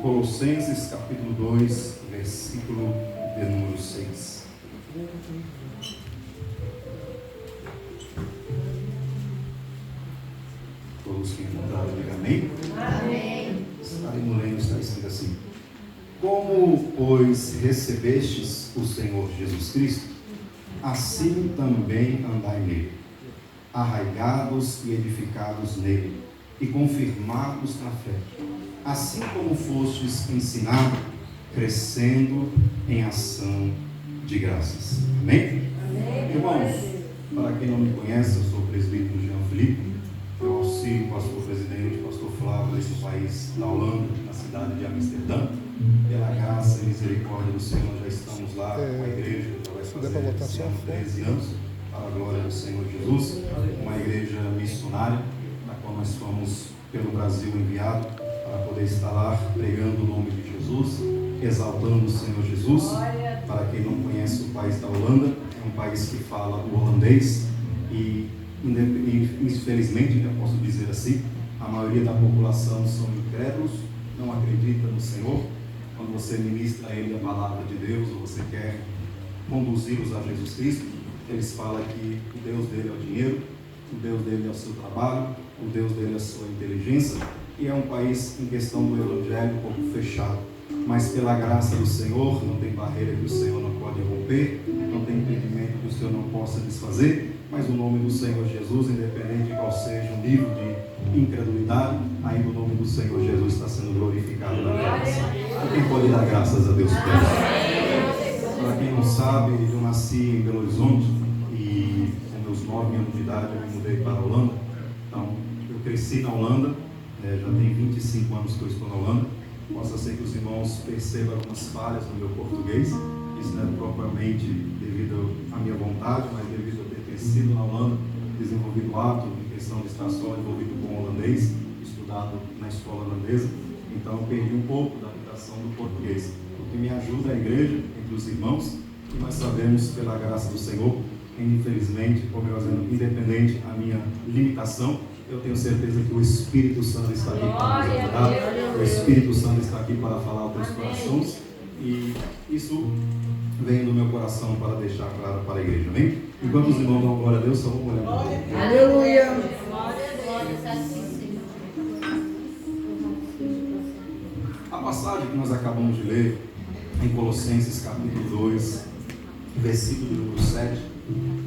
Colossenses capítulo 2, versículo de número 6. Todos que encontraram, digam amém. Amém. Estarem no lendo, está escrito assim: Como, pois, recebestes o Senhor Jesus Cristo, assim também andai nele, arraigados e edificados nele, e confirmados na fé, assim como fostes ensinados, crescendo em ação de graças. Amém? Amém. Irmãos, para quem não me conhece, eu sou o presbítero Jean Felipe, eu auxilio o pastor presidente, pastor Flávio, desse país da Holanda, na cidade de Amsterdã. Pela graça e misericórdia do Senhor, já estamos lá com a igreja, já vai fazer esse ano 13 anos, para a glória do Senhor Jesus, uma igreja missionária, na qual nós fomos pelo Brasil enviados para poder estar lá pregando o nome de Jesus, exaltando o Senhor Jesus. Para quem não conhece o país da Holanda, é um país que fala o holandês e infelizmente, eu posso dizer assim, a maioria da população são incrédulos, não acredita no Senhor. Quando você ministra a ele a palavra de Deus, ou você quer conduzi-los a Jesus Cristo, eles falam que o Deus dele é o dinheiro, o Deus dele é o seu trabalho, o Deus dele é a sua inteligência, e é um país em questão do evangelho um pouco fechado. Mas pela graça do Senhor, não tem barreira que o Senhor não pode romper, não tem impedimento que o Senhor não possa desfazer, mas o nome do Senhor Jesus, independente de qual seja o nível de incredulidade, ainda o nome do Senhor Jesus está sendo glorificado na terra. Quem pode dar graças a Deus por isso? Para quem não sabe, eu nasci em Belo Horizonte e com meus 9 anos de idade eu me mudei para a Holanda. Então, eu cresci na Holanda, já tem 25 anos que eu estou na Holanda. Possa ser que os irmãos percebam algumas falhas no meu português. Isso não é propriamente devido à minha vontade, mas devido a ter crescido na Holanda, desenvolvido hábito em questão de estar só envolvido com o holandês, estudado na escola holandesa. Então eu perdi um pouco da habitação do português. O que me ajuda é a igreja, entre os irmãos, e nós sabemos, pela graça do Senhor, infelizmente, como eu dizendo, independente da minha limitação, eu tenho certeza que o Espírito Santo está aqui para nos ajudar, o Espírito Santo está aqui para falar aos teus corações, e isso vem do meu coração para deixar claro para a igreja, amém? Enquanto os irmãos dão glória a Deus, só vamos olhar para Deus. Aleluia. Glória a Deus, assim, Senhor. A passagem que nós acabamos de ler, em Colossenses capítulo 2, versículo número 7,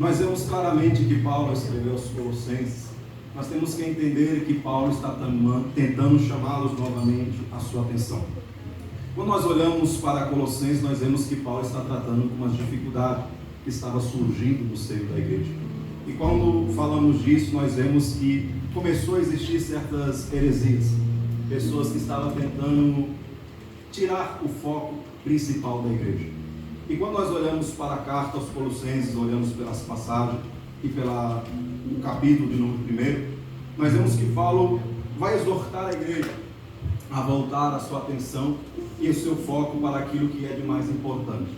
nós vemos claramente que Paulo escreveu aos Colossenses. Nós temos que entender que Paulo está tentando chamá-los novamente a sua atenção. Quando nós olhamos para Colossenses, nós vemos que Paulo está tratando com uma dificuldade que estava surgindo no seio da igreja. E quando falamos disso, nós vemos que começou a existir certas heresias, pessoas que estavam tentando tirar o foco principal da igreja. E quando nós olhamos para a carta aos Colossenses, olhamos pelas passagens e pelo capítulo de número 1, nós vemos que Paulo vai exortar a igreja a voltar a sua atenção e o seu foco para aquilo que é de mais importante.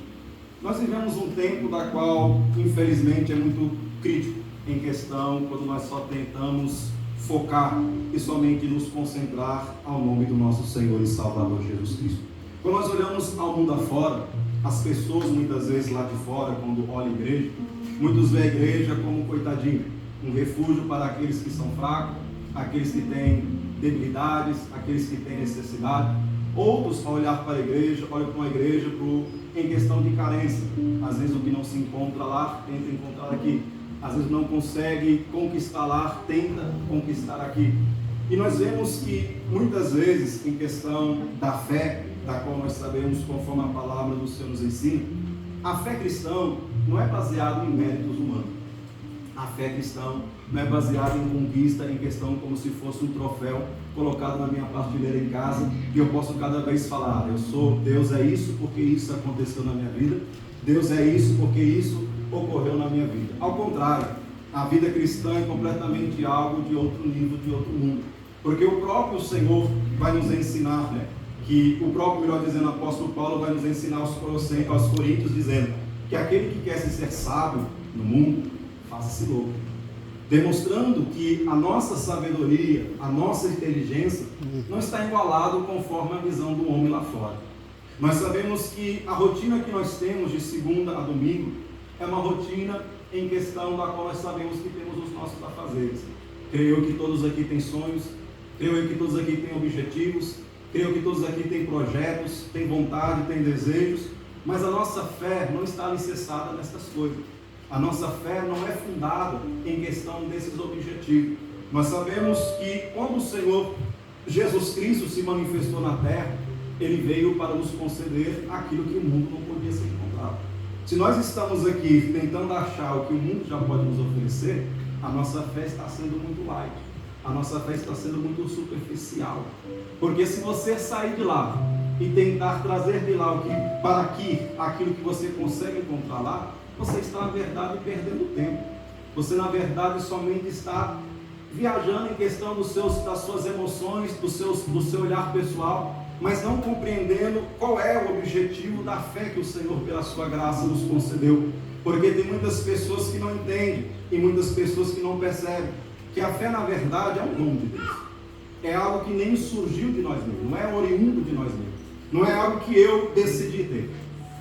Nós vivemos um tempo da qual, infelizmente, é muito crítico em questão quando nós só tentamos focar e somente nos concentrar ao nome do nosso Senhor e Salvador Jesus Cristo. Quando nós olhamos ao mundo afora, as pessoas muitas vezes lá de fora, quando olham a igreja, muitos veem a igreja como coitadinho, um refúgio para aqueles que são fracos, aqueles que têm debilidades, aqueles que têm necessidade. Outros, ao olhar para a igreja, olham para uma igreja em questão de carência. Às vezes o que não se encontra lá, tenta encontrar aqui. Às vezes não consegue conquistar lá, tenta conquistar aqui. E nós vemos que muitas vezes, em questão da fé, da qual nós sabemos, conforme a palavra do Senhor nos ensina, a fé cristã não é baseada em méritos humanos. A fé cristã não é baseada em conquista, em questão como se fosse um troféu colocado na minha partilheira em casa, e eu posso cada vez falar, Deus é isso porque isso aconteceu na minha vida, Deus é isso porque isso ocorreu na minha vida. Ao contrário, a vida cristã é completamente algo de outro nível, de outro mundo, porque o próprio Senhor vai nos ensinar, que o próprio, melhor dizendo, apóstolo Paulo vai nos ensinar aos Coríntios, dizendo que aquele que quer se ser sábio no mundo, faça-se louco. demonstrando que a nossa sabedoria, a nossa inteligência não está igualado conforme a visão do homem lá fora. Nós sabemos que a rotina que nós temos de segunda a domingo é uma rotina em questão da qual nós sabemos que temos os nossos afazeres. Creio que todos aqui têm sonhos, creio que todos aqui têm objetivos, creio que todos aqui têm projetos, têm vontade, têm desejos, mas a nossa fé não está alicerçada nessas coisas. A nossa fé não é fundada em questão desses objetivos. Nós sabemos que quando o Senhor Jesus Cristo se manifestou na terra, Ele veio para nos conceder aquilo que o mundo não podia ser encontrado. Se nós estamos aqui tentando achar o que o mundo já pode nos oferecer, a nossa fé está sendo muito light, a nossa fé está sendo muito superficial. Porque se você sair de lá e tentar trazer de lá para aqui aquilo que você consegue encontrar lá, você está na verdade perdendo tempo. Você na verdade somente está viajando em questão das suas emoções, do seu olhar pessoal, mas não compreendendo qual é o objetivo da fé que o Senhor, pela sua graça, nos concedeu. Porque tem muitas pessoas que não entendem e muitas pessoas que não percebem que a fé, na verdade, é um dom de Deus. É algo que nem surgiu de nós mesmos, não é oriundo de nós mesmos, não é algo que eu decidi ter,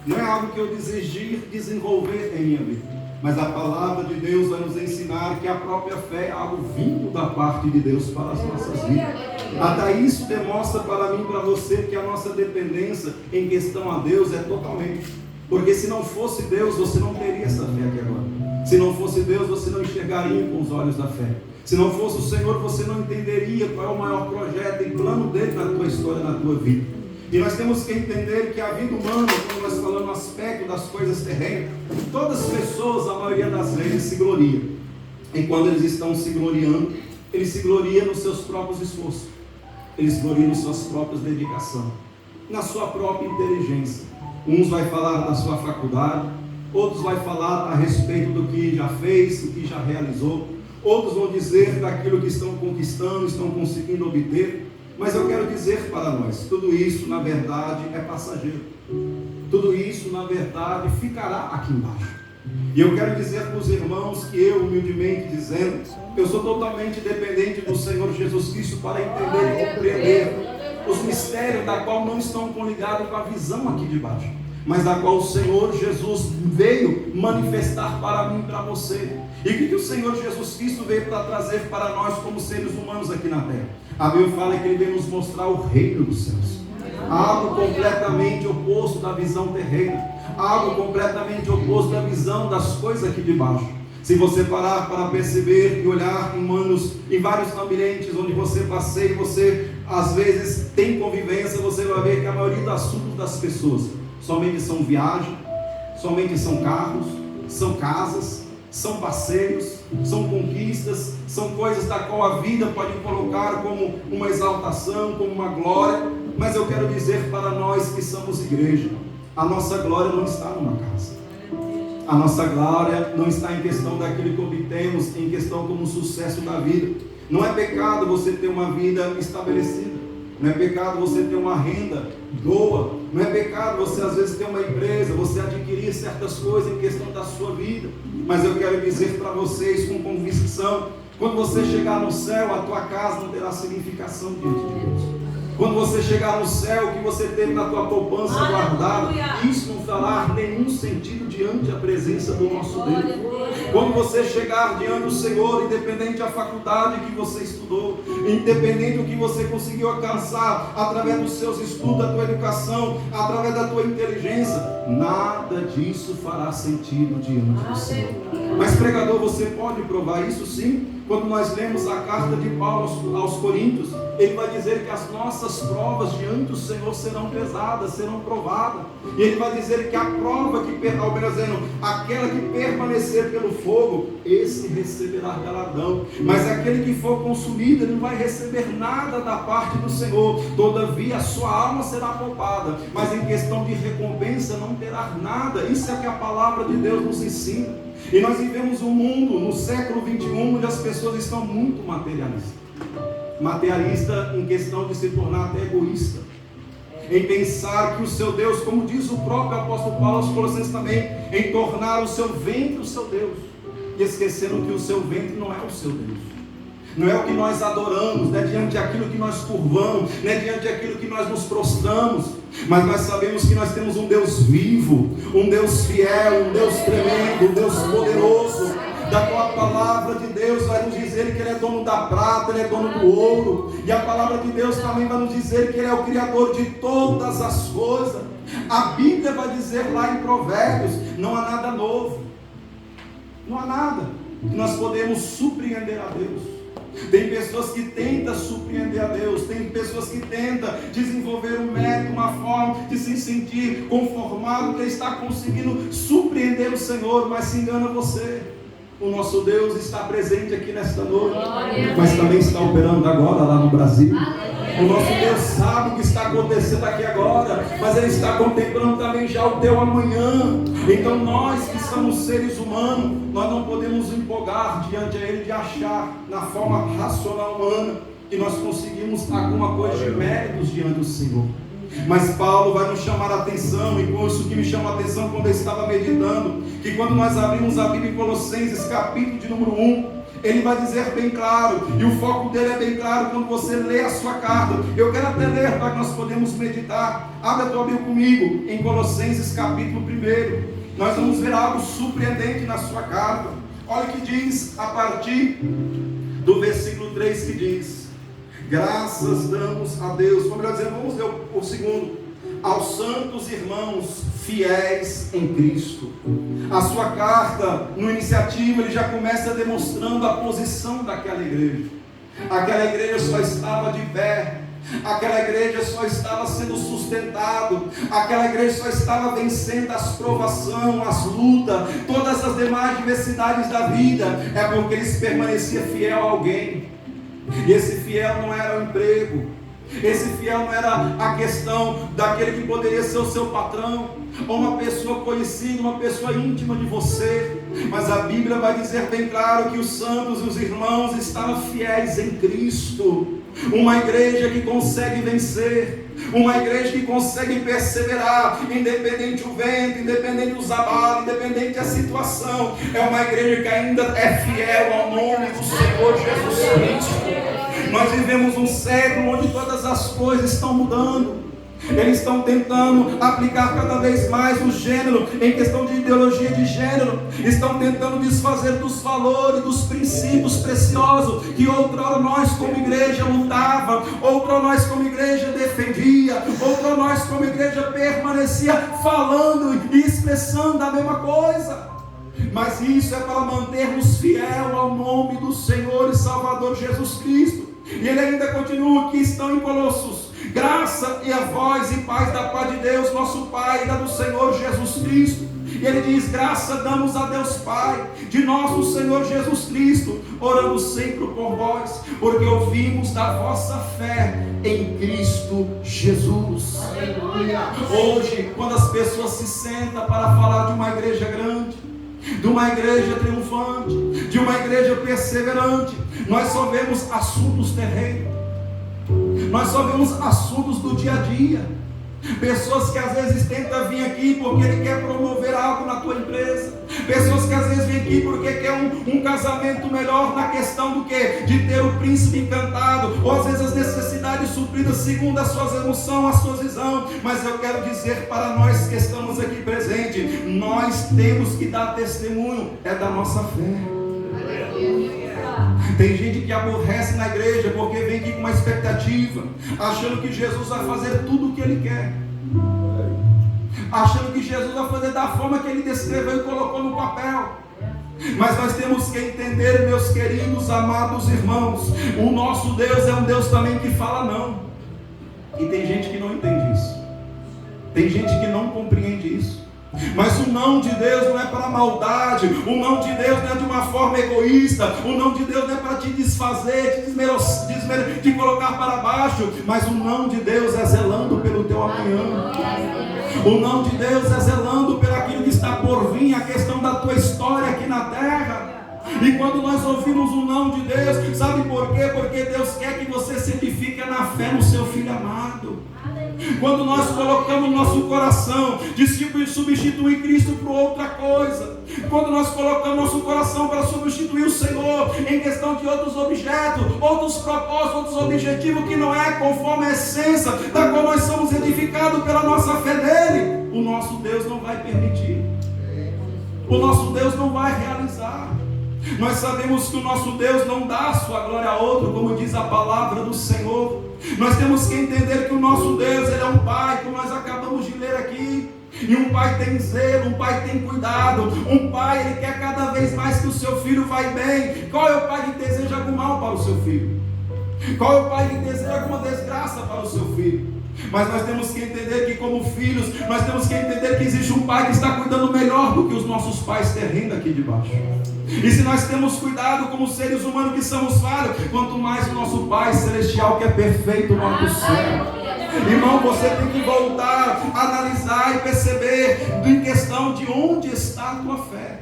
não é algo que eu desejei desenvolver em minha vida, mas a palavra de Deus vai nos ensinar que a própria fé é algo vindo da parte de Deus para as nossas vidas. Até isso demonstra para mim e para você que a nossa dependência em questão a Deus é totalmente, porque se não fosse Deus, você não teria essa fé aqui agora. Se não fosse Deus, você não enxergaria com os olhos da fé. Se não fosse o Senhor, você não entenderia qual é o maior projeto e plano dele na tua história, na tua vida. E nós temos que entender que a vida humana, quando nós falamos no aspecto das coisas terrenas, todas as pessoas, a maioria das vezes, se gloriam. E quando eles estão se gloriando, eles se gloriam nos seus próprios esforços. Eles gloriam nas suas próprias dedicações, na sua própria inteligência. Uns vai falar da sua faculdade, outros vai falar a respeito do que já fez, do que já realizou. Outros vão dizer daquilo que estão conquistando, estão conseguindo obter. Mas eu quero dizer para nós, tudo isso na verdade é passageiro. Tudo isso na verdade ficará aqui embaixo. E eu quero dizer para os irmãos que eu, humildemente dizendo, eu sou totalmente dependente do Senhor Jesus Cristo para entender e compreender os mistérios da qual não estão coligados com a visão aqui de baixo, mas da qual o Senhor Jesus veio manifestar para mim e para você. E o que o Senhor Jesus Cristo veio para trazer para nós como seres humanos aqui na terra? A Bíblia fala que Ele veio nos mostrar o reino dos céus, algo completamente oposto da visão terrena, algo completamente oposto da visão das coisas aqui de baixo. Se você parar para perceber e olhar em vários ambientes onde você passeia, você às vezes tem convivência, você vai ver que a maioria dos assuntos das pessoas somente são viagens, somente são carros, são casas, são passeios, são conquistas, são coisas da qual a vida pode colocar como uma exaltação, como uma glória. Mas eu quero dizer para nós que somos igreja, a nossa glória não está numa casa, a nossa glória não está em questão daquilo que obtemos, em questão como sucesso da vida. Não é pecado você ter uma vida estabelecida, não é pecado você ter uma renda boa, não é pecado você às vezes ter uma empresa, você adquirir certas coisas em questão da sua vida. Mas eu quero dizer para vocês com convicção, quando você chegar no céu, a tua casa não terá significação diante de Deus. Quando você chegar no céu, o que você teve na tua poupança guardado, isso não fará nenhum sentido diante da presença do nosso Deus. Quando você chegar diante do Senhor, independente da faculdade que você estudou, independente do que você conseguiu alcançar através dos seus estudos, da tua educação, através da tua inteligência, nada disso fará sentido diante do Senhor. Mas pregador, você pode provar isso sim? Quando nós lemos a carta de Paulo aos Coríntios, ele vai dizer que as nossas provas diante do Senhor serão pesadas, serão provadas. E ele vai dizer que a prova aquela que permanecer pelo fogo, esse receberá galardão. Mas aquele que for consumido, ele não vai receber nada da parte do Senhor. Todavia a sua alma será poupada, mas em questão de recompensa não terá nada. Isso é que a palavra de Deus nos ensina. E nós vivemos um mundo no século 21 onde as pessoas estão muito materialista em questão de se tornar até egoísta, em pensar que o seu Deus, como diz o próprio apóstolo Paulo aos Colossenses também, em tornar o seu ventre o seu Deus. e esquecendo que o seu ventre não é o seu Deus. Não é o que nós adoramos, não é diante daquilo que nós curvamos, não é diante daquilo que nós nos prostramos, mas nós sabemos que nós temos um Deus vivo, um Deus fiel, um Deus tremendo, um Deus poderoso, da qual a palavra de Deus vai nos dizer que Ele é dono da prata, Ele é dono do ouro, e a palavra de Deus também vai nos dizer que Ele é o Criador de todas as coisas. A Bíblia vai dizer lá em Provérbios, não há nada novo, não há nada que nós podemos surpreender a Deus. Tem pessoas que tentam surpreender a Deus, tem pessoas que tentam desenvolver um método, uma forma de se sentir conformado, que está conseguindo surpreender o Senhor, mas se engana você. O nosso Deus está presente aqui nesta noite, mas também está operando agora lá no Brasil. O nosso Deus sabe o que está acontecendo aqui agora, mas Ele está contemplando também já o teu amanhã. Então nós que somos seres humanos, nós não podemos empolgar diante a Ele de achar na forma racional humana que nós conseguimos alguma coisa de méritos diante do Senhor. Mas Paulo vai nos chamar a atenção, e com isso que me chama a atenção quando eu estava meditando, que quando nós abrimos a Bíblia em Colossenses capítulo de número 1, ele vai dizer bem claro, e o foco dele é bem claro quando você lê a sua carta. Eu quero até ler para que nós podemos meditar. Abre a tua Bíblia comigo em Colossenses capítulo 1. Nós vamos ver algo surpreendente na sua carta. Olha o que diz a partir do versículo 3, que diz: graças damos a Deus. Ou melhor dizendo, vamos ler o segundo: aos santos irmãos fiéis em Cristo. A sua carta, no iniciativa, ele já começa demonstrando a posição daquela igreja. Aquela igreja só estava de pé, aquela igreja só estava sendo sustentado, aquela igreja só estava vencendo as provações, as lutas, todas as demais diversidades da vida, é porque eles permaneciam fiel a alguém. E esse fiel não era o emprego, esse fiel não era a questão daquele que poderia ser o seu patrão, ou uma pessoa conhecida, uma pessoa íntima de você, mas a Bíblia vai dizer bem claro que os santos e os irmãos estavam fiéis em Cristo. Uma igreja que consegue vencer, uma igreja que consegue perseverar, independente do vento, independente dos abalos, independente da situação, é uma igreja que ainda é fiel ao nome do Senhor Jesus Cristo. Nós vivemos um século onde todas as coisas estão mudando. Eles estão tentando aplicar cada vez mais o gênero, em questão de ideologia de gênero. Estão tentando desfazer dos valores, dos princípios preciosos que outrora nós como igreja lutava, outrora nós como igreja defendia, outrora nós como igreja permanecia falando e expressando a mesma coisa. Mas isso é para mantermos fiel ao nome do Senhor e Salvador Jesus Cristo. E ele ainda continua, que estão em Colossos: graça e a vós e paz da paz de Deus, nosso Pai, e da do Senhor Jesus Cristo. E ele diz: graça damos a Deus Pai, de nosso Senhor Jesus Cristo, orando sempre por vós, porque ouvimos da vossa fé em Cristo Jesus. Aleluia. Hoje, quando as pessoas se sentam para falar de uma igreja grande, de uma igreja triunfante, de uma igreja perseverante, nós só vemos assuntos terrenos, nós só vemos assuntos do dia a dia. Pessoas que às vezes tentam vir aqui porque ele quer promover algo na tua empresa. Pessoas que às vezes vêm aqui porque quer um casamento melhor, na questão do quê? De ter o príncipe encantado, ou às vezes as necessidades supridas segundo as suas emoções, a sua visão. Mas eu quero dizer para nós que estamos aqui presentes, nós temos que dar testemunho, é da nossa fé. Tem gente que aborrece na igreja porque vem aqui com uma expectativa, achando que Jesus vai fazer tudo o que Ele quer, achando que Jesus vai fazer da forma que Ele descreveu e colocou no papel. Mas nós temos que entender, meus queridos, amados irmãos, o nosso Deus é um Deus também que fala não. E tem gente que não entende isso, tem gente que não compreende isso. Mas o não de Deus não é para maldade, o não de Deus não é de uma forma egoísta, o não de Deus não é para te desfazer, te colocar para baixo, mas o não de Deus é zelando pelo teu amanhã. O não de Deus é zelando pelo aquilo que está por vir, a questão da tua história aqui na terra. E quando nós ouvimos o não de Deus, sabe por quê? Porque Deus quer que você se edifique na fé no seu Filho amado. Quando nós colocamos no nosso coração de substituir Cristo por outra coisa, quando nós colocamos nosso coração para substituir o Senhor em questão de outros objetos, outros propósitos, outros objetivos que não é conforme a essência da qual nós somos edificados pela nossa fé nele, o nosso Deus não vai permitir, o nosso Deus não vai realizar. Nós sabemos que o nosso Deus não dá a sua glória a outro, como diz a palavra do Senhor. Nós temos que entender que o nosso Deus, Ele é um Pai, como nós acabamos de ler aqui. E um pai tem zelo, um pai tem cuidado, um pai, ele quer cada vez mais que o seu filho vá bem. Qual é o pai que deseja algum mal para o seu filho? Qual é o pai que deseja alguma desgraça para o seu filho? Mas nós temos que entender que como filhos, nós temos que entender que existe um pai que está cuidando melhor do que os nossos pais terrenos aqui de baixo. E se nós temos cuidado como seres humanos que somos falhos, quanto mais o nosso Pai Celestial que é perfeito lá do céu. Irmão, você tem que voltar, analisar e perceber em questão de onde está a tua fé.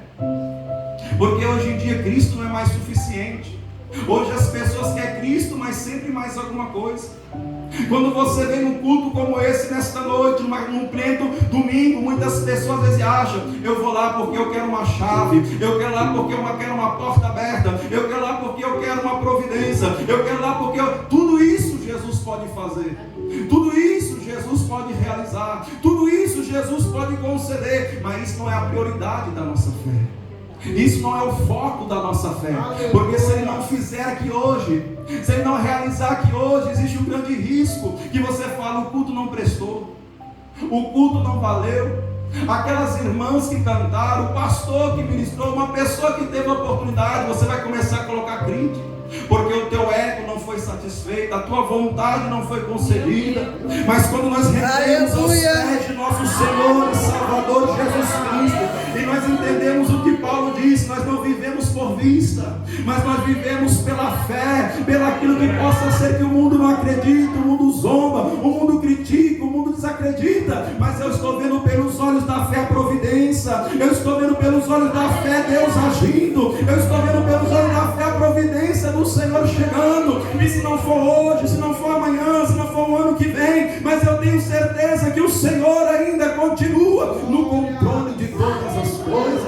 Porque hoje em dia Cristo não é mais suficiente. Hoje as pessoas querem Cristo, mas sempre mais alguma coisa. Quando você vem num culto como esse nesta noite, num pleno domingo, muitas pessoas às vezes acham: eu vou lá porque eu quero uma chave, eu quero lá porque eu quero uma porta aberta, eu quero lá porque eu quero uma providência, eu quero lá porque tudo isso Jesus pode fazer, tudo isso Jesus pode realizar, tudo isso Jesus pode conceder, mas isso não é a prioridade da nossa fé. Isso não é o foco da nossa fé. Porque se Ele não fizer aqui hoje, se Ele não realizar aqui hoje, existe um grande risco que você fala: o culto não prestou, o culto não valeu. Aquelas irmãs que cantaram, o pastor que ministrou, uma pessoa que teve a oportunidade, você vai começar a colocar crítica. Porque o teu ego não foi satisfeito, a tua vontade não foi concedida. Mas quando nós rendemos aos pés de nosso Senhor e Salvador Jesus Cristo, e nós entendemos o que Paulo disse: nós não vivemos por vista, mas nós vivemos pela fé, pelaquilo que possa ser que o mundo não acredita, o mundo zomba, o mundo critica, o mundo desacredita. Mas eu estou vendo pelos olhos da fé a providência, eu estou vendo pelos olhos da fé Deus agindo, eu estou vendo pelos olhos da fé a providência do Senhor chegando. E se não for hoje, se não for amanhã, se não for o ano que vem, mas eu tenho certeza que o Senhor ainda continua no controle de todas as coisas.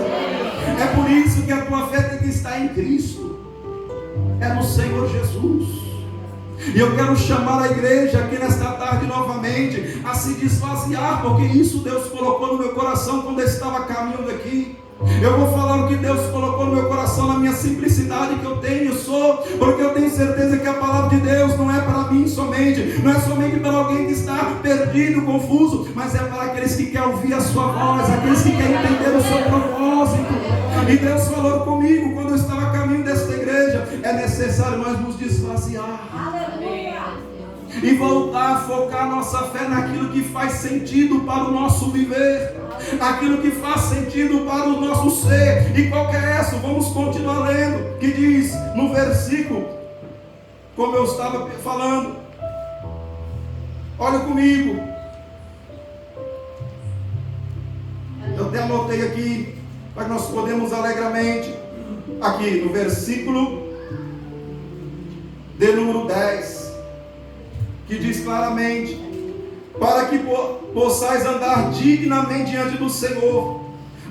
É por isso que a tua fé tem que estar em Cristo, é no Senhor Jesus. E eu quero chamar a igreja aqui nesta tarde novamente a se desvaziar, porque isso Deus colocou no meu coração quando eu estava caminhando aqui. Eu vou falar o que Deus colocou no meu coração, na minha simplicidade que eu tenho, porque eu tenho certeza que a palavra de Deus não é para mim somente, não é somente para alguém que está perdido, confuso, mas é para aqueles que querem ouvir a sua voz, aqueles que querem entender o seu propósito. E Deus falou comigo quando eu estava a caminho desta igreja: é necessário nós nos desvaziar e voltar a focar nossa fé naquilo que faz sentido para o nosso viver, aquilo que faz sentido para o nosso ser. E qual que é essa? Vamos continuar lendo, que diz no versículo, como eu estava falando, olha comigo, eu até anotei aqui para que nós podemos alegremente, aqui no versículo de número 10, que diz claramente: para que possais andar dignamente diante do Senhor,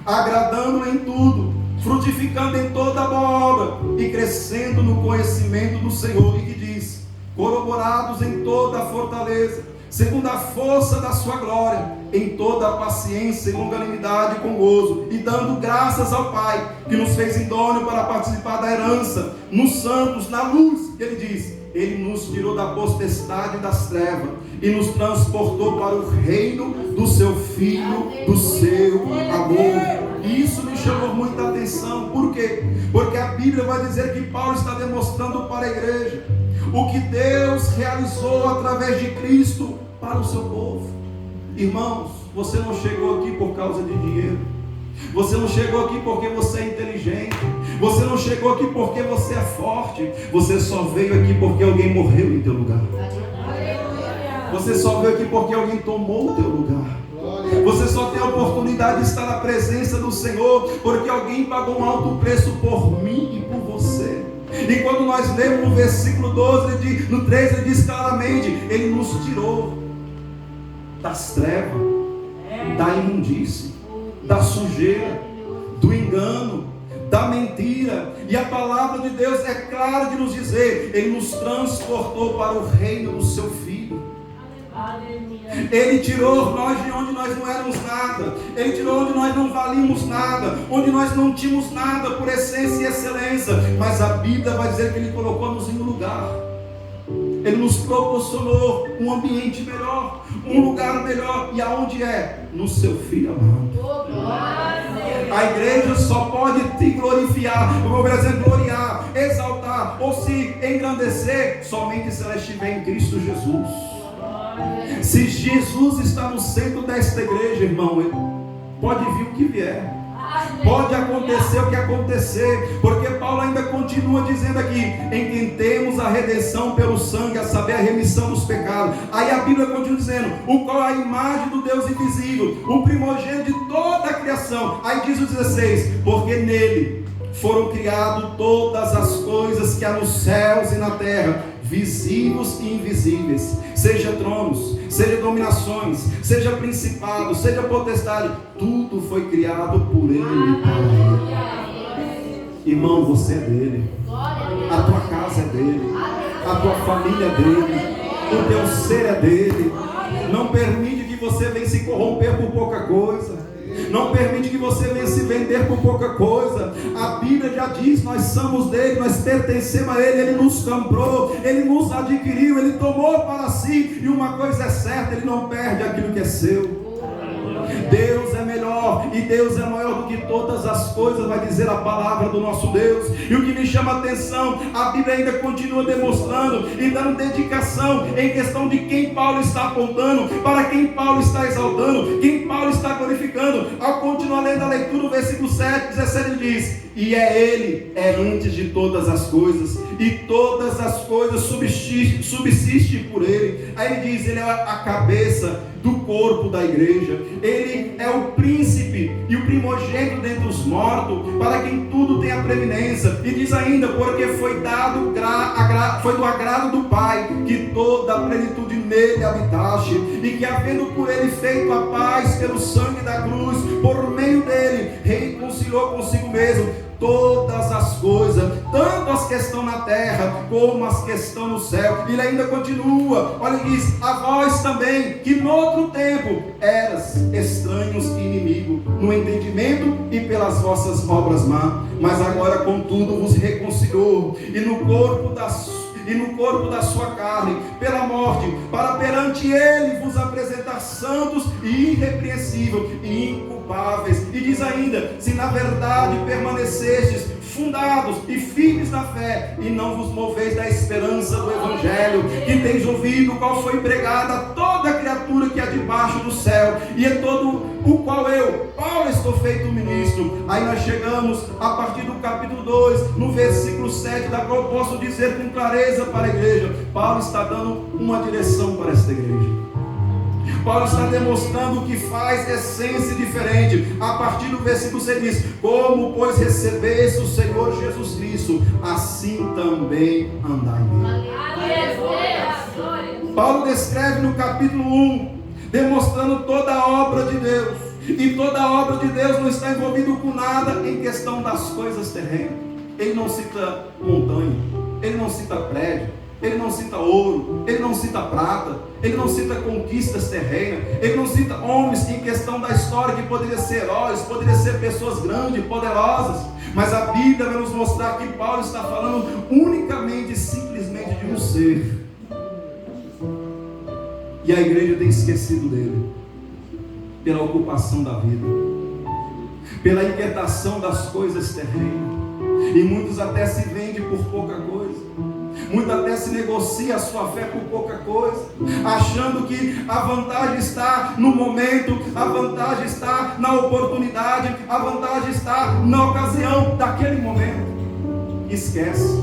agradando-o em tudo, frutificando em toda boa obra e crescendo no conhecimento do Senhor. E que diz: corroborados em toda a fortaleza, segundo a força da sua glória, em toda a paciência e longanimidade com gozo, e dando graças ao Pai, que nos fez idôneo para participar da herança nos santos, na luz. Ele diz: Ele nos tirou da potestade das trevas e nos transportou para o reino do seu Filho, do seu amor. E isso me chamou muita atenção. Por quê? Porque a Bíblia vai dizer que Paulo está demonstrando para a igreja o que Deus realizou através de Cristo para o seu povo. Irmãos, você não chegou aqui por causa de dinheiro, você não chegou aqui porque você é inteligente, você não chegou aqui porque você é forte, você só veio aqui porque alguém morreu em teu lugar. Você só veio aqui porque alguém tomou o teu lugar. Você só tem a oportunidade de estar na presença do Senhor porque alguém pagou um alto preço por mim e por você. E quando nós lemos no versículo 12, no 13, ele diz claramente: Ele nos tirou. das trevas, da imundície, da sujeira, do engano, da mentira. E a palavra de Deus é clara de nos dizer: Ele nos transportou para o reino do seu Filho. Ele tirou nós de onde nós não éramos nada. Ele tirou onde nós não valíamos nada, onde nós não tínhamos nada por essência e excelência. Mas a Bíblia vai dizer que Ele colocou-nos em um lugar. Ele nos proporcionou um ambiente melhor, um lugar melhor. E aonde é? No seu Filho amado. A igreja só pode te glorificar, por exemplo, gloriar, exaltar ou se engrandecer somente se ela estiver em Cristo Jesus. Se Jesus está no centro desta igreja, irmão, pode vir o que vier, pode acontecer o que acontecer, porque Paulo ainda continua dizendo aqui: em quem temos a redenção pelo sangue, a saber, a remissão dos pecados. Aí a Bíblia continua dizendo: o qual é a imagem do Deus invisível, o primogênito de toda a criação. Aí diz o 16: porque nele foram criadas todas as coisas que há nos céus e na terra, visíveis e invisíveis, seja tronos, seja dominações, seja principados, seja potestade, tudo foi criado por Ele e para Ele. Irmão, você é dele, a tua casa é dele, a tua família é dele, o teu ser é dele. Não permite que você venha se corromper por pouca coisa. Não permite que você venha se vender por pouca coisa. A Bíblia já diz: nós somos dele, nós pertencemos a ele. Ele nos comprou, ele nos adquiriu, ele tomou para si. E uma coisa é certa: ele não perde aquilo que é seu. Deus é melhor e Deus é maior do que todas as coisas, vai dizer a palavra do nosso Deus. E o que me chama a atenção, a Bíblia ainda continua demonstrando e dando dedicação em questão de quem Paulo está apontando, para quem Paulo está exaltando, quem Paulo está glorificando. Ao continuar lendo a leitura, o versículo 7, 17 ele diz: e ele é antes de todas as coisas, e todas as coisas subsistem por ele. Aí ele diz: ele é a cabeça do corpo da igreja, ele é o príncipe e o primogênito dentre os mortos, para quem tudo tem a preeminência. E diz ainda: porque foi do agrado do Pai que toda a plenitude nele habitaste, e que havendo por ele feito a paz pelo sangue da cruz, por meio dele reconciliou consigo mesmo todas as coisas, tanto as que estão na terra como as que estão no céu. Ele ainda continua, olha, ele diz: a vós também, que no outro tempo eras estranhos e inimigos no entendimento e pelas vossas obras más, mas agora contudo vos reconciliou, e no corpo da sua carne, pela morte, para perante ele vos apresentar santos e irrepreensíveis e inculpáveis. E diz ainda: se na verdade permanecestes fundados e firmes na fé, e não vos moveis da esperança do Evangelho, que tens ouvido, qual foi pregada a toda criatura que há debaixo do céu, e é todo o qual eu, Paulo, estou feito ministro. Aí nós chegamos a partir do capítulo 2, no versículo 7, da qual eu posso dizer com clareza para a igreja: Paulo está dando uma direção para esta igreja. Paulo está demonstrando o que faz essência diferente. A partir do versículo 6 diz: como pois recebeste o Senhor Jesus Cristo, assim também andai nele. Paulo descreve no capítulo 1, demonstrando toda a obra de Deus. E toda a obra de Deus não está envolvido com nada em questão das coisas terrenas. Ele não cita montanha, ele não cita prédio, ele não cita ouro, ele não cita prata, ele não cita conquistas terrenas, ele não cita homens em questão da história que poderiam ser heróis, poderiam ser pessoas grandes, poderosas. Mas a Bíblia vai nos mostrar que Paulo está falando unicamente e simplesmente de um ser. E a igreja tem esquecido dele, pela ocupação da vida, pela inquietação das coisas terrenas. E muitos até se vendem por pouca coisa, muitos até se negocia a sua fé por pouca coisa, achando que a vantagem está no momento, a vantagem está na oportunidade, a vantagem está na ocasião daquele momento. Esquece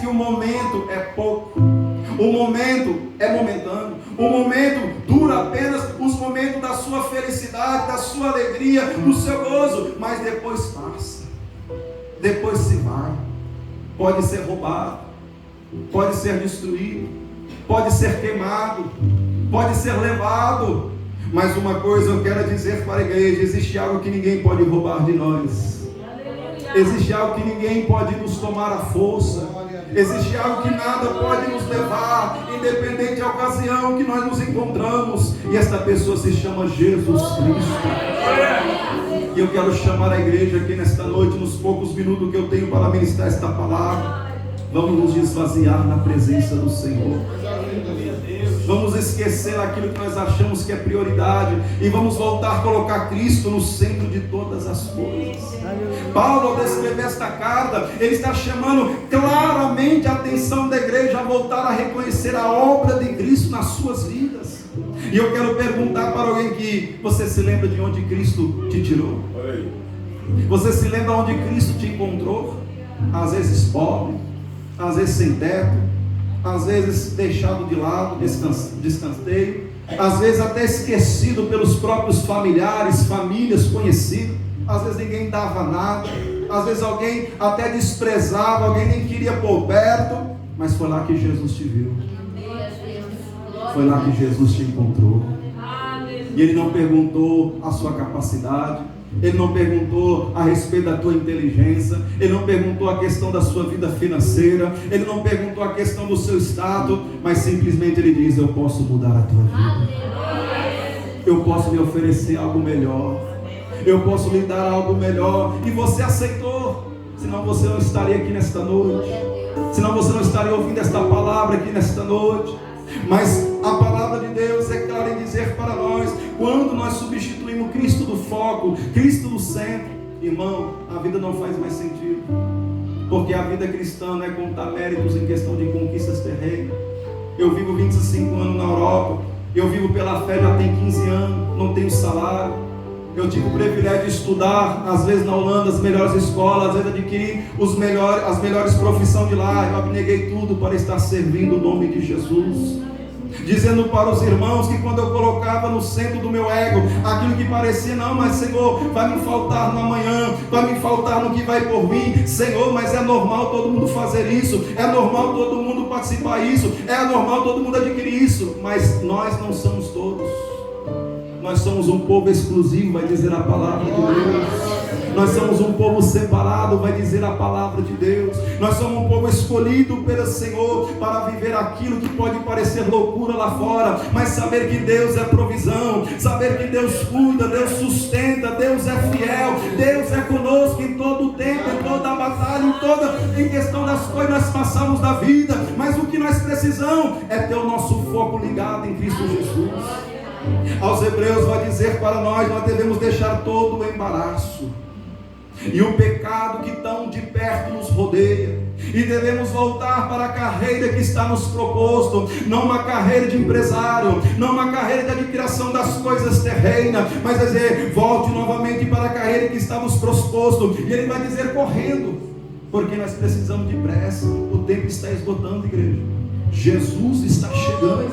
que o momento é pouco, o momento é momentâneo, o momento dura apenas os momentos da sua felicidade, da sua alegria, do seu gozo, mas depois passa, depois se vai. Pode ser roubado, pode ser destruído, pode ser queimado, pode ser levado. Mas uma coisa eu quero dizer para a igreja: existe algo que ninguém pode roubar de nós. Existe algo que ninguém pode nos tomar a força. Existe algo que nada pode nos levar, independente da ocasião que nós nos encontramos. E esta pessoa se chama Jesus Cristo. E eu quero chamar a igreja aqui nesta noite, nos poucos minutos que eu tenho para ministrar esta palavra. Vamos nos esvaziar na presença do Senhor. Vamos esquecer aquilo que nós achamos que é prioridade e vamos voltar a colocar Cristo no centro de todas as coisas. Paulo, ao descrever esta carta, ele está chamando claramente a atenção da igreja a voltar a reconhecer a obra de Cristo nas suas vidas. E eu quero perguntar para alguém que você se lembra de onde Cristo te tirou? Você se lembra onde Cristo te encontrou? Às vezes pobre, às vezes sem teto, às vezes deixado de lado, descanseio, às vezes até esquecido pelos próprios familiares, famílias, conhecidos. Às vezes ninguém dava nada, às vezes alguém até desprezava, alguém nem queria por perto, mas foi lá que Jesus te viu. Foi lá que Jesus te encontrou. E Ele não perguntou a sua capacidade, Ele não perguntou a respeito da tua inteligência, Ele não perguntou a questão da sua vida financeira, Ele não perguntou a questão do seu status, mas simplesmente Ele diz: eu posso mudar a tua vida, eu posso lhe oferecer algo melhor, eu posso lhe dar algo melhor. E você aceitou, senão você não estaria aqui nesta noite, senão você não estaria ouvindo esta palavra aqui nesta noite. Mas a palavra de Deus é clara em dizer para nós: quando nós substituímos Cristo do foco, Cristo do centro, irmão, a vida não faz mais sentido. Porque a vida cristã não é contar méritos em questão de conquistas terrenas. Eu vivo 25 anos na Europa, eu vivo pela fé já tem 15 anos, não tenho salário. Eu tive o privilégio de estudar, às vezes na Holanda, as melhores escolas, às vezes adquirir as melhores profissões de lá. Eu abneguei tudo para estar servindo o nome de Jesus. Dizendo para os irmãos que quando eu colocava no centro do meu ego aquilo que parecia: não, mas Senhor, vai me faltar no amanhã, vai me faltar no que vai por vir. Senhor, mas é normal todo mundo fazer isso, é normal todo mundo participar disso, é normal todo mundo adquirir isso. Mas nós não somos todos. Nós somos um povo exclusivo, vai dizer a palavra de Deus. Nós somos um povo separado, vai dizer a palavra de Deus. Nós somos um povo escolhido pelo Senhor para viver aquilo que pode parecer loucura lá fora, mas saber que Deus é provisão, saber que Deus cuida, Deus sustenta, Deus é fiel, Deus é conosco em todo o tempo, em toda a batalha, em questão das coisas nós passamos da vida. Mas o que nós precisamos é ter o nosso foco ligado em Cristo Jesus. Aos Hebreus vai dizer para nós devemos deixar todo o embaraço e o pecado que tão de perto nos rodeia, e devemos voltar para a carreira que está nos proposto, não uma carreira de empresário, não uma carreira de adquiração das coisas terrenas, mas dizer: volte novamente para a carreira que está nos proposto. E ele vai dizer: correndo, porque nós precisamos de pressa, o tempo está esgotando, igreja. Jesus está chegando,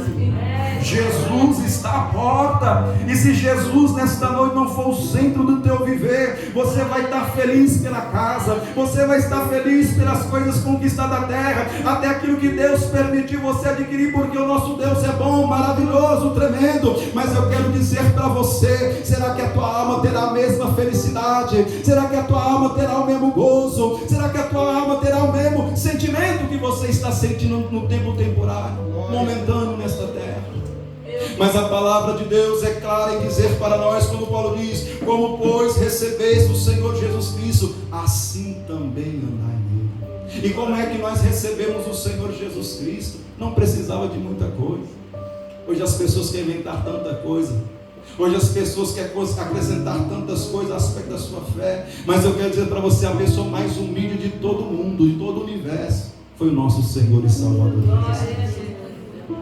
Jesus está à porta. E se Jesus nesta noite não for o centro do teu viver, você vai estar feliz pela casa, você vai estar feliz pelas coisas conquistadas da terra, até aquilo que Deus permitiu você adquirir, porque o nosso Deus é bom, maravilhoso, tremendo. Mas eu quero dizer para você: será que a tua alma terá a mesma felicidade? Será que a tua alma terá o mesmo gozo? Será que a tua alma terá o mesmo sentimento que você está sentindo no tempo temporário, momentâneo nesta terra? Mas a palavra de Deus é clara em dizer para nós, quando Paulo diz: como pois recebeste o Senhor Jesus Cristo, assim também andai nele. E como é que nós recebemos o Senhor Jesus Cristo? Não precisava de muita coisa. Hoje as pessoas querem inventar tanta coisa, hoje as pessoas querem acrescentar tantas coisas a respeito da sua fé. Mas eu quero dizer para você: a pessoa mais humilde de todo mundo, de todo o universo, foi o nosso Senhor e Salvador Jesus.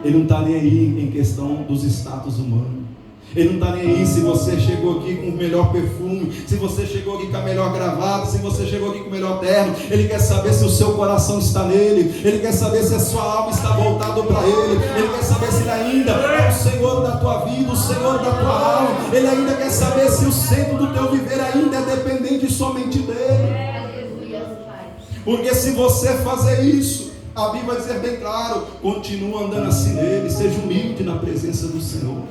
Ele não está nem aí em questão dos status humanos. Ele não está nem aí se você chegou aqui com o melhor perfume, se você chegou aqui com a melhor gravata, se você chegou aqui com o melhor terno. Ele quer saber se o seu coração está nele. Ele quer saber se a sua alma está voltada para Ele. Ele quer saber se Ele ainda é o Senhor da tua vida, o Senhor da tua alma. Ele ainda quer saber se o centro do teu viver ainda é dependente somente dEle. Porque se você fazer isso, A Bíblia vai dizer bem claro: continua andando assim nele, seja humilde na presença do Senhor.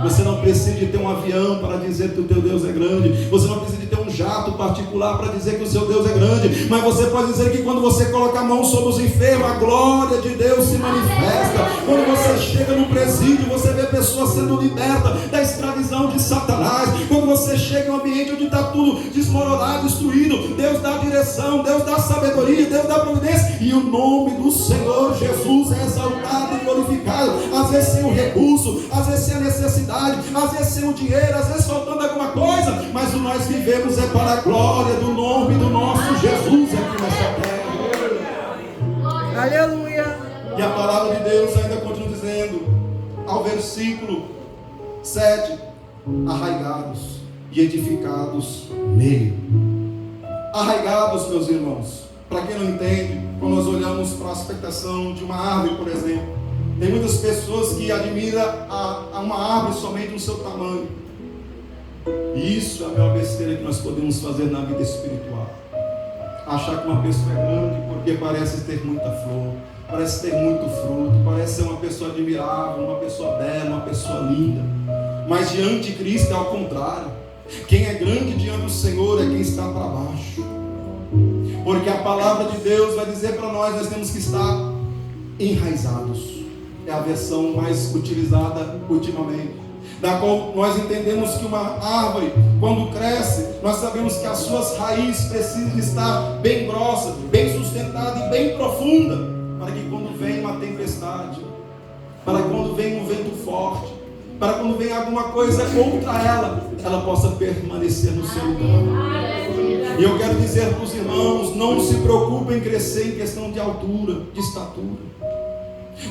Você não precisa de ter um avião para dizer que o teu Deus é grande. Você não precisa de ter um jato particular para dizer que o seu Deus é grande. Mas você pode dizer que quando você coloca a mão sobre os enfermos, a glória de Deus se manifesta. Quando você chega no presídio, você vê pessoas sendo libertas da escravidão de Satanás. Quando você chega em um ambiente onde está tudo desmoronado, destruído, Deus dá direção, Deus dá sabedoria, Deus dá providência, e o nome do Senhor Jesus é exaltado e glorificado. Às vezes sem o recurso, às vezes sem a necessidade, às vezes sem o dinheiro, às vezes faltando alguma coisa, mas o nós vivemos é para a glória do nome do nosso Jesus aqui nesta terra. Aleluia. E a palavra de Deus ainda continua dizendo, ao versículo 7, arraigados e edificados nele. Arraigados, meus irmãos, para quem não entende, quando nós olhamos para a expectação de uma árvore, por exemplo, tem muitas pessoas que admiram a uma árvore somente no seu tamanho. E isso é a maior besteira que nós podemos fazer na vida espiritual. Achar que uma pessoa é grande porque parece ter muita flor, parece ter muito fruto, parece ser uma pessoa admirável, uma pessoa bela, uma pessoa linda. Mas diante de Cristo é ao contrário. Quem é grande diante do Senhor é quem está para baixo. Porque a palavra de Deus vai dizer para nós temos que estar enraizados. É a versão mais utilizada ultimamente, da qual nós entendemos que uma árvore, quando cresce, nós sabemos que as suas raízes precisam estar bem grossa, bem sustentada e bem profunda, para que quando vem uma tempestade, para quando vem um vento forte, para quando vem alguma coisa contra ela possa permanecer no seu lugar. E eu quero dizer para os irmãos, não se preocupem em crescer em questão de altura, de estatura,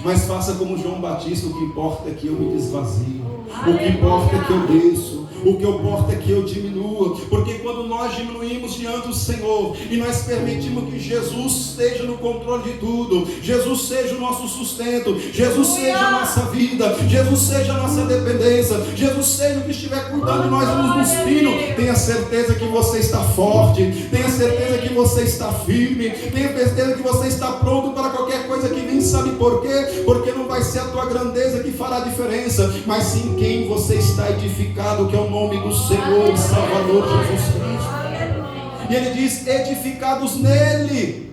mas faça como João Batista: o que importa é que eu me desvazie, o que importa é que eu desço, o que importa é que eu diminua. Porque quando nós diminuímos diante do Senhor e nós permitimos que Jesus esteja no controle de tudo, Jesus seja o nosso sustento, Jesus seja a nossa vida, Jesus seja a nossa dependência, Jesus seja o que estiver cuidando de nós nos nutrindo, tenha certeza que você está forte, tenha certeza que você está firme, tenha certeza que você está pronto para qualquer coisa que vem. Sabe por quê? Porque não vai ser a tua grandeza que fará a diferença, mas sim quem você está edificado, que é o nome do Senhor e Salvador Jesus Cristo. E ele diz: edificados nele.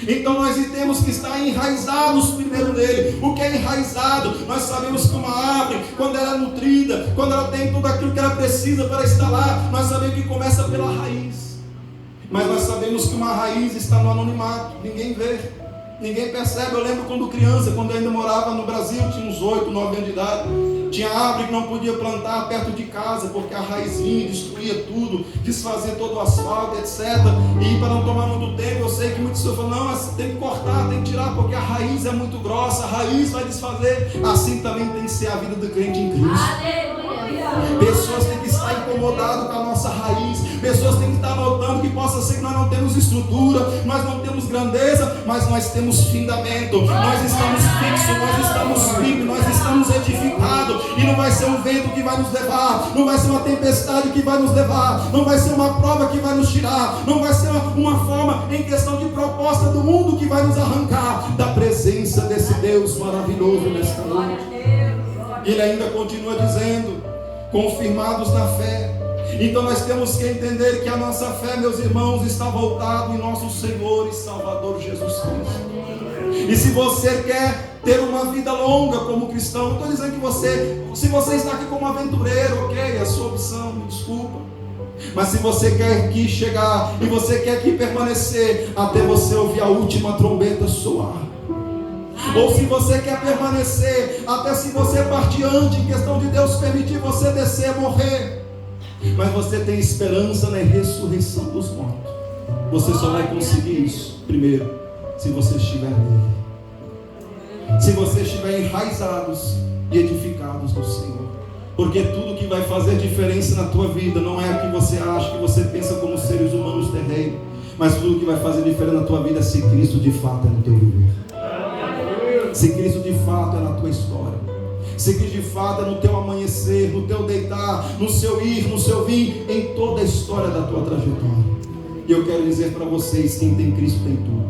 Então nós temos que estar enraizados primeiro nele. O que é enraizado? Nós sabemos que uma árvore, quando ela é nutrida, quando ela tem tudo aquilo que ela precisa para estar lá, nós sabemos que começa pela raiz. Mas nós sabemos que uma raiz está no anonimato, ninguém vê, ninguém percebe. Eu lembro quando criança, quando eu ainda morava no Brasil, tinha uns 8, 9 anos de idade, tinha árvore que não podia plantar perto de casa, porque a raizinha destruía tudo, desfazia todo o asfalto, etc. E para não tomar muito tempo, eu sei que muitos pessoas falam: não, mas tem que cortar, tem que tirar, porque a raiz é muito grossa, a raiz vai desfazer. Assim também tem que ser a vida do crente em Cristo. Pessoas têm que estar incomodadas com a nossa raiz. Pessoas têm que estar notando que possa ser que nós não temos estrutura, nós não temos grandeza, mas nós temos fundamento. Nós estamos fixos, nós estamos firmes, nós estamos edificados. E não vai ser um vento que vai nos levar, não vai ser uma tempestade que vai nos levar, não vai ser uma prova que vai nos tirar, não vai ser uma forma em questão de proposta do mundo que vai nos arrancar da presença desse Deus maravilhoso nesta noite. Ele ainda continua dizendo: confirmados na fé. Então nós temos que entender que a nossa fé, meus irmãos, está voltada em nosso Senhor e Salvador Jesus Cristo. E se você quer ter uma vida longa como cristão, não estou dizendo que se você está aqui como aventureiro, ok, é a sua opção, me desculpa. Mas se você quer aqui chegar e você quer aqui permanecer até você ouvir a última trombeta soar, ou se você quer permanecer até se você partir antes, em questão de Deus permitir você descer, morrer, mas você tem esperança na ressurreição dos mortos, você só vai conseguir isso primeiro se você estiver nele, se você estiver enraizados e edificados no Senhor. Porque tudo que vai fazer diferença na tua vida não é o que você acha, que você pensa como seres humanos terrenos, mas tudo que vai fazer diferença na tua vida é se Cristo de fato é no teu viver, se Cristo de fato é na tua história, se Cristo de fato é no teu amanhecer, no teu deitar, no seu ir, no seu vir, em toda a história da tua trajetória. E eu quero dizer para vocês: quem tem Cristo tem tudo.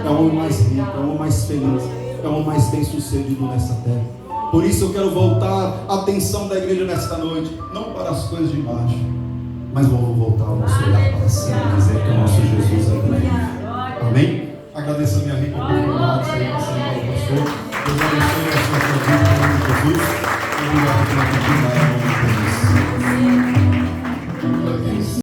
é o homem mais rico, é o homem mais feliz, é o homem mais bem sucedido nessa terra. Por isso eu quero voltar a atenção da igreja nesta noite, não para as coisas de baixo, mas vamos voltar o nosso olhar para cima e dizer que o nosso Jesus é grande. Amém? Agradeço a minha rica oportunidade de ser pastor. Deus abençoe a sua vida em nome de Jesus. Obrigado pela oportunidade.